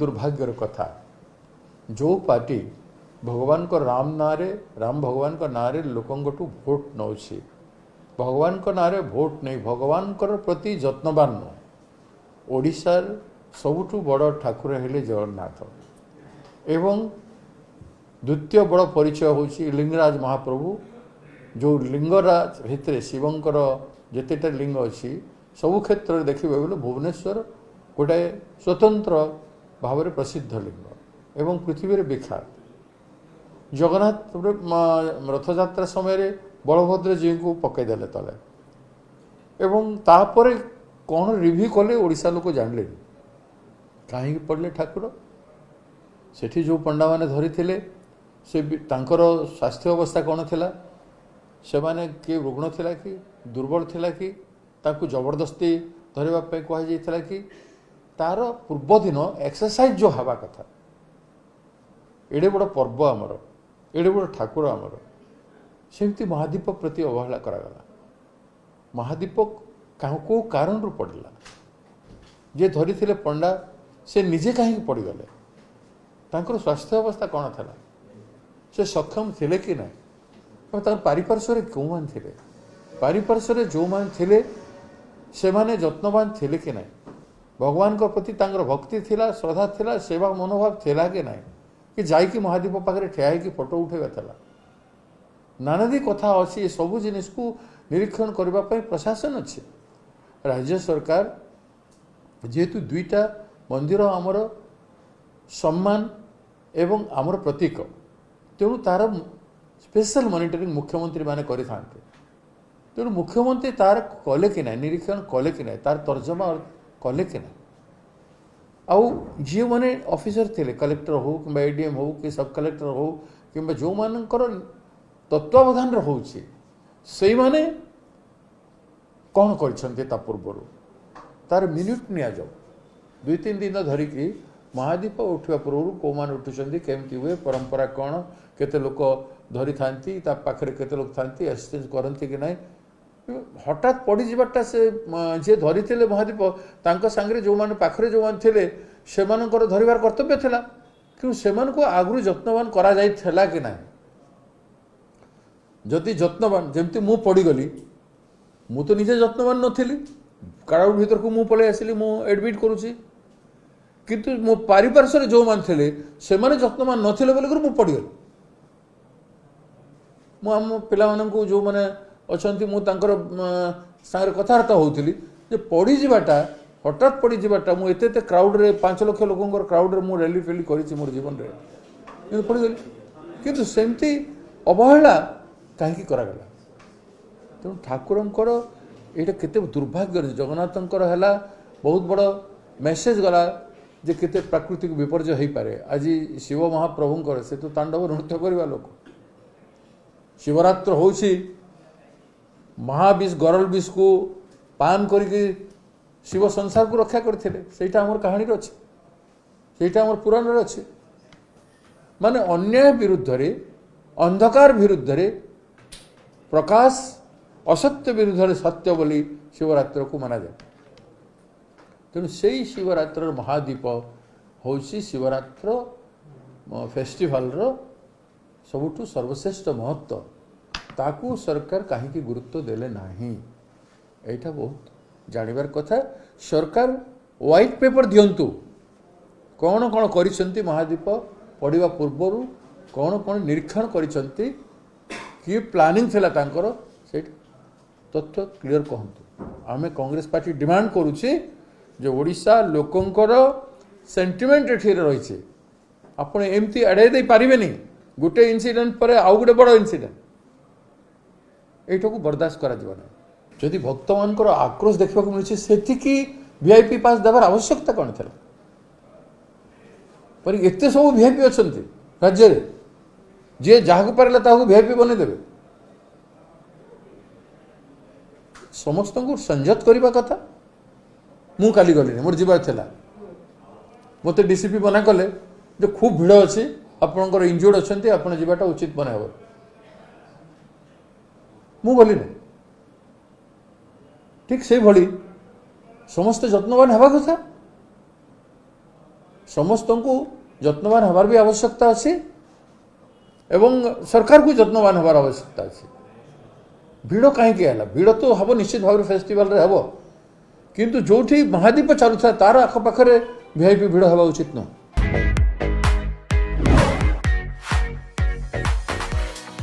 दुर्भाग्यर कथा जो पार्टी भगवान को राम भगवान को नाँ लोकंठू भोट नौ भगवान को नाँ भोट नहीं भगवान प्रति जत्नवान नु ओडिशार सबुठु बड़ ठाकुर हेले जगन्नाथ एवं द्वितीय बड़ परिचय होची लिंगराज महाप्रभु जो लिंगराज भितर शिवंकर जितेटा लिंग अच्छी सबु क्षेत्र में देखिए बोले भुवनेश्वर गोटे स्वतंत्र भाव में प्रसिद्ध लिंग एवं पृथ्वी में विख्यात जगन्नाथ रथयात्रा समय बलभद्र जी को पकईदे तले एवं तापर कौन रिव्यू कले ओडिशा लोक जानले कहीं पड़े ठाकुर सेठी जो पंडा माने धरी से स्वास्थ्य अवस्था कौन थिला से माने किए रुग्ण थिला कि दुर्बल थिला कि ताकू जबरदस्ती धरवाई कहुला कि तार पूर्व दिन एक्सरसाइज जो हवा कथा एडे बड़ पर्व आमर एडे बड़ ठाकुर आमर सेमती महादीप प्रति अवहेला करागला महादीप को कारण पड़ा जे धरी थिले पंडा से निजे कहीं पड़गले तांकर स्वास्थ्य अवस्था कौन था से सक्षम थिले कि ना पारिपार्श्वर क्यों मान थिले पारिपार्श्वर जो मान थिले से माने जत्नवान थिले कि ना भगवान को प्रति तांकर भक्ति थिला श्रद्धा थिला सेवा मनोभाव थिला कि ना कि जाइकी महादीप पाखे ठिया कि फोटो उठेगा था नानादी कथा अच्छी सबू जिनिस को निरीक्षण करने प्रशासन अच्छे राज्य सरकार जेहेतु दुईटा मंदिर आमर सम्मान एवं आमर प्रतीक तेणु तार स्पेशल मॉनिटरिंग मुख्यमंत्री माने करि थांते तेणु मुख्यमंत्री तार कले कि ना निरीक्षण कले कि ना तार तर्जमा कले कि ना आउ जी मैंने ऑफिसर थे कलेक्टर हो कि एडीएम हो कि सब कलेक्टर हो कि जो मानकर तत्वावधान होची से माने कौन कर पूर्वर तार मिनिट नि जाओ 2-3 दिन धरिकी महादीप उठा पूर्व कौ मान उठुंट केमती हुए परंपरा कौन केते लोक धरी थांती पाखे केते लोक थांती एक्सचेंज करती कि ना हठात पड़ जाटा से जे धरी थे महादीप तांको सांगरे जो माने पाखरे जो मान थे से धरबार कर्तव्य थिला कि से आगु जत्नवान करा जाई थिला कि ना जदि जत्नवान जमती मु पड़गली मु तो निजे जत्नवान नथिली क्राउड भीतर को मु पळे आसिली मु एडमिट करूची किंतु मो पारिपार्श्वर जो मान थे से जत्नवान नथिले बोल मु पड़गली मु आम पिला जो मैंने अच्छा सांगे कथबार्ता होती पड़ी जाटा हठात पड़ी जाटा मुझे क्राउड रे 5 लाख लोक क्राउड रे मु रैली फेली करी मोर जीवन में पड़गली किंतु सेमती अवहेला कहीं करागला तेणु ठाकुरंकर ये केते दुर्भाग्य जगन्नाथंकर है बहुत बड़ मेसेज गला जे केते प्राकृतिक विपर्य हो पारे आज शिव महाप्रभुंकर से तो तांडव नृत्य करवा लोक शिवरात्र होची महाविष गरल विष को पान करके शिव संसार को रक्षा करते सेटा हमर कहानी अच्छे सेटा हमर पुराण अच्छे माने अन्याय विरुद्ध रे अंधकार विरुद्ध रे प्रकाश असत्य विरुद्ध सत्य बोली शिवरात्र को माना जाए तेणु से शिवरात्र महादीप हूँ शिवरात्र फेस्टिवल सबुठु सर्वश्रेष्ठ महत्व ताकू सरकार कहीं गुरुत्व देले नहीं एटा बहुत जानिबार कथा सरकार व्हाइट पेपर दियंतु कौन कौन करिसंती महादीप पढ़ा पूर्वर कौन कौन निरीक्षण करिसंती कि प्लानिंग थिला तांकर से तथ्य क्लियर कहतु आमे कांग्रेस पार्टी डिमांड करुचे जो ओडिशा लोकंकर सेंटिमेंट एठी रही आपण एमती अड़े दे पारिबेनी गोटे इनसीडेंट पर आउ गोटे बड़ इनसीडेंट एटा को बर्दाश्त करा जीवन जदि भक्त मानकर आक्रोश देखा मिलूँ से वीआईपी पास देवार आवश्यकता कौन थी पर एत सब वीआईपी अच्छा राज्य में जी जहाँ पारे वीआईपी बनईदेवे समस्त को संयत करने कथा मु काली गली मोर जीवार था मत डीसीपी बना कले जो खूब भिड़ अच्छी आपंकर इंजुर्ड अच्छा आप जावाटा उचित बना हे मु बोली नहीं ठीक से भली समस्त जत्नवान हवा कथा समस्त को যত্নবান হবার भी आवश्यकता আছে এবং सरकार को যত্নবান হবার आवश्यकता আছে। ভিড় কাহিঁকি ହେଲା ভিড় তো হব নিশ্চিত ভাবে ফেস্টিভালରେ ହେବ, କିନ୍ତୁ ଯୋଉଠି ମହାଦୀପ ଚାଲୁଥାଏ ତାର ଆଖପାଖରେ ଭିଆଇପି ଭିଡ଼ ହେବା ଉଚିତ ନୁହଁ।